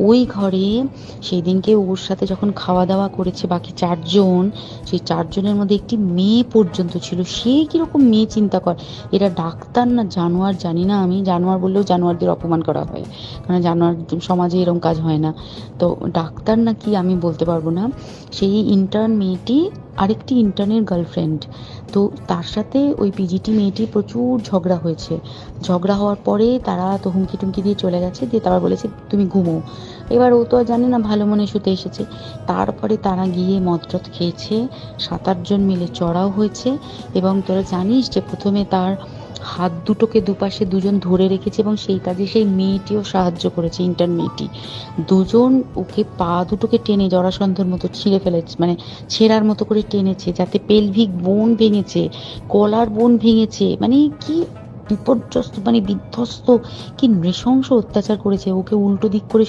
ওই ঘরে সেই দিনকে ওর সাথে যখন খাওয়া দাওয়া করেছে বাকি চারজন, সেই চারজনের মধ্যে একটি মেয়ে পর্যন্ত ছিল। সে কিরকম মেয়ে চিন্তা কর। এরা ডাক্তার না জানোয়ার জানি না, আমি জানোয়ার বললেও জানোয়ারদের অপমান করা হয়, কারণ জানোয়ার সমাজে এরকম কাজ হয় না। তো ডাক্তার না কি আমি বলতে পারবো না। সেই ইন্টার্ন মেয়েটি আরেকটি ইন্টার্নের গার্লফ্রেন্ড। তো তার সাথে ওই পিজিটি মেয়েটি প্রচুর ঝগড়া হয়েছে। ঝগড়া হওয়ার পরে তারা তো হুমকি টুমকি দিয়ে চলে গেছে, দিয়ে তারপর বলেছে তুমি ঘুমো। এবার ও তো আর জানে না, ভালো মনে শুতে এসেছে। তারপরে তারা গিয়ে মদ টদ খেয়েছে, 7-8 জন মিলে চড়াও হয়েছে। এবং তোরা জানিস যে প্রথমে তার হাত দুটোকে দুপাশে দুজন ধরে রেখেছে, এবং সেই কাজে সেই মেয়েটিও সাহায্য করেছে, ইন্টার্ন মেয়েটি। দুজন ওকে পা দুটোকে টেনে জরাসন্ধর মতো ছিঁড়ে ফেলেছে, মানে ছেঁড়ার মতো করে টেনেছে, যাতে পেলভিক বোন ভেঙেছে, গলার বোন ভেঙেছে। মানে কি বিপর্যস্ত, মানে বিধ্বস্ত, কি নৃশংস অত্যাচার করেছে। ওকে উল্টো দিক করে